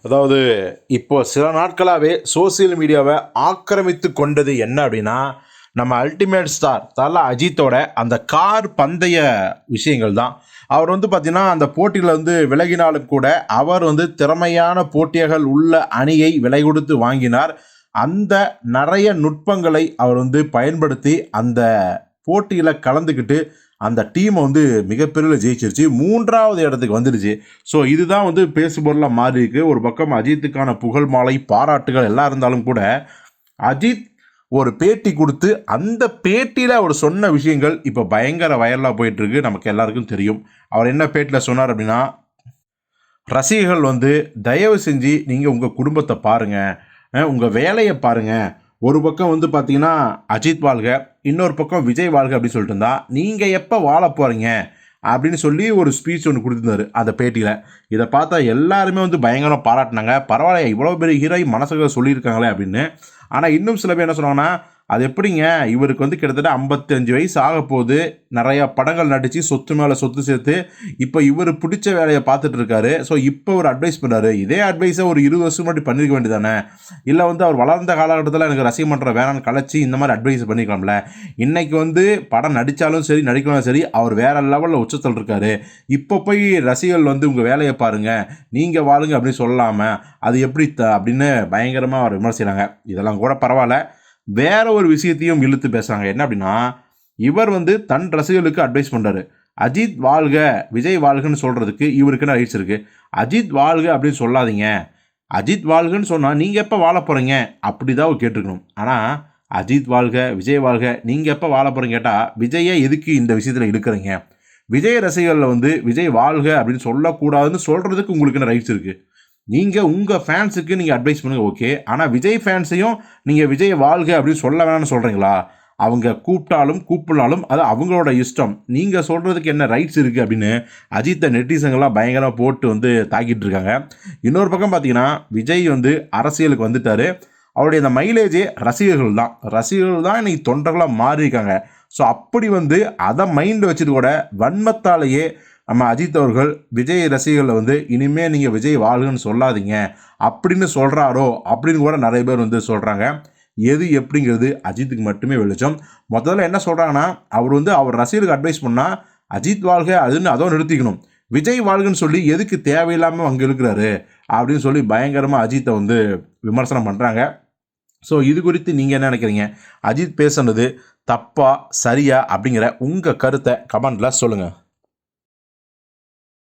அதாவது இப்போ சில நாட்களாகவே சோசியல் மீடியாவை ஆக்கிரமித்து கொண்டது என்ன அப்படின்னா, நம்ம அல்டிமேட் ஸ்டார் தல அஜித்தோட அந்த கார் பந்தய விஷயங்கள் தான். அவர் வந்து பார்த்தீங்கன்னா, அந்த போட்டியில வந்து விலகினாலும் கூட, அவர் வந்து திறமையான போட்டியாளர்கள் உள்ள அணியை விலை கொடுத்து வாங்கினார். அந்த நெறைய நுட்பங்களை அவர் வந்து பயன்படுத்தி, அந்த போட்டியில கலந்துக்கிட்டு, அந்த டீம வந்து மிகப்பெரிய ஜெயிச்சிருச்சு. 3வது இடத்துக்கு வந்துருச்சு. ஸோ இதுதான் வந்து பேசுபொருளா மாறியிருக்கு. ஒரு பக்கம் அஜித்துக்கான புகழ் மாலை, பாராட்டுகள் எல்லாம் இருந்தாலும் கூட, அஜித் ஒரு பேட்டி குடுத்து, அந்த பேட்டியில அவர் சொன்ன விஷயங்கள் இப்ப பயங்கர வைரலா போயிட்டுருக்கு. நமக்கு எல்லாருக்கும் தெரியும். அவர் என்ன பேட்டில சொன்னார் அப்படின்னா, "ரசிகர்கள் வந்து தயவு செஞ்சு நீங்க உங்க குடும்பத்த பாருங்க. உங்க வேலைய பாருங்க. ஒரு பக்கம் வந்து பார்த்தீங்கன்னா, அஜித் வாழ்க, இன்னொரு பக்கம் விஜய் வாழ்க அப்படின்னு சொல்லிட்டு இருந்தா, நீங்க எப்ப வாழப் போறீங்க?" அப்படின்னு சொல்லி ஒரு ஸ்பீச் ஒண்ணு குடுத்திருந்தாரு அந்த பேட்டியில. இத பார்த்தா எல்லாருமே வந்து பயங்கரமா பாராட்டுனாங்க. பரவாயில்லையே இவ்வளோ பெரிய ஹீரோயின் மனசுல சொல்லியிருக்காங்களே அப்படின்னு. ஆனா இன்னும் சில பேர் என்ன சொன்னாங்கன்னா, அது எப்படிங்க இவருக்கு வந்து கிட்டத்தட்ட 55 வயசு ஆகப்போது. நெறைய படங்கள் நடிச்சு சொத்து மேல சொத்து சேர்த்து, இப்ப இவரு புடிச்ச வேலைய பார்த்துட்டு இருக்காரு. ஸோ இப்ப ஒரு அட்வைஸ் பண்றாரு. இதே அட்வைஸ ஒரு 20 வருஷம் முன்னாடி பண்ணியிருக்க வேண்டியதானே? இல்ல வந்து அவர் வளர்ந்த காலகட்டத்தில எனக்கு ரசிக மன்றம் வேணான்னு கலைச்சு இந்த மாரி அட்வைஸ் பண்ணியிருக்கலாம்ல. இன்னைக்கு வந்து படம் நடிச்சாலும் சரி, நடிக்கலனாலும் சரி, அவர் வேற லெவல்ல உச்சத்துல இருக்காரு. இப்ப போய் ரசிகர்கள் வந்து உங்க வேலைய பாருங்க, நீங்க வாழுங்க அப்படின்னு சொல்லாம, அது எப்படி அப்படின்னு பயங்கரமா அவர விமர்சிக்கிறாங்க. இதெல்லாம் கூட பரவால்ல. வேற ஒரு விஷயத்தையும் இழுத்து பேசுறாங்க. என்ன அப்படின்னா, இவர் வந்து தன் ரசிகர்களுக்கு அட்வைஸ் பண்றாரு. அஜித் வாழ்க, விஜய் வாழ்கன்னு சொல்றதுக்கு இவருக்கு என்ன ரைட்ஸ் இருக்கு? அஜித் வாழ்க அப்படின்னு சொல்லாதீங்க. அஜித் வாழ்கன்னு சொன்னா, நீங்க எப்ப வாழப் போறீங்க? அப்படிதான் அவர் கேட்டுருக்கணும். ஆனா, அஜித் வாழ்க, விஜய் வாழ்க, நீங்க எப்ப வாழப் போறீங்கன்னு கேட்டா, விஜய எதுக்கு இந்த விஷயத்துல இழுக்குறீங்க? விஜய் ரசிகர்கள்ல வந்து விஜய் வாழ்க அப்படின்னு சொல்லக்கூடாதுன்னு சொல்றதுக்கு உங்களுக்கு என்ன ரைட்ஸ் இருக்கு? நீங்க உங்க ஃபேன்ஸுக்கு நீங்க அட்வைஸ் பண்ணுங்க ஓகே. ஆனா விஜய் ஃபேன்ஸையும் நீங்க விஜய் வாழ்க அப்படின்னு சொல்ல வேணாம்னு சொல்றீங்களா? அவங்க கூப்பிட்டாலும், கூப்பிடலாலும் அது அவங்களோட இஷ்டம். நீங்க சொல்றதுக்கு என்ன ரைட்ஸ் இருக்கு அப்படின்னு அஜித்த நெட்டிசன்கள்லாம் பயங்கரமா போட்டு வந்து தாக்கிட்டு இருக்காங்க. இன்னொரு பக்கம் பார்த்தீங்கன்னா, விஜய் வந்து அரசியலுக்கு வந்துட்டாரு. அவருடைய அந்த மைலேஜே ரசிகர்கள் தான். ரசிகர்கள் தான் இன்னைக்கு தொண்டர்களா மாறியிருக்காங்க. ஸோ அப்படி வந்து அத மைண்ட்ல வச்சுட்டு கூட வன்மத்தாலேயே நம்ம அஜித் அவர்கள் விஜய் ரசிகர்கள வந்து இனிமே நீங்க விஜய் வாழ்கன்னு சொல்லாதீங்க அப்படின்னு சொல்றாரோ அப்படின்னு கூட நிறைய பேர் வந்து சொல்றாங்க. எது எப்படிங்கிறது அஜித்துக்கு மட்டுமே வெளிச்சம். முதல்ல என்ன சொல்றாங்கன்னா, அவர் வந்து அவர் ரசிகர்களுக்கு அட்வைஸ் பண்ணா அஜித் வாழ்க அதுன்னு அதோட நிறுத்திக்கணும். விஜய் வாழ்கன்னு சொல்லி எதுக்கு தேவையில்லாம அங்க இழுக்கிறாரு அப்படின்னு சொல்லி பயங்கரமா அஜித்தை வந்து விமர்சனம் பண்றாங்க. ஸோ இது குறித்து நீங்க என்ன நினைக்கிறீங்க? அஜித் பேசுனது தப்பா, சரியா அப்படிங்கிற உங்க கருத்தை கமெண்ட்ல சொல்லுங்க.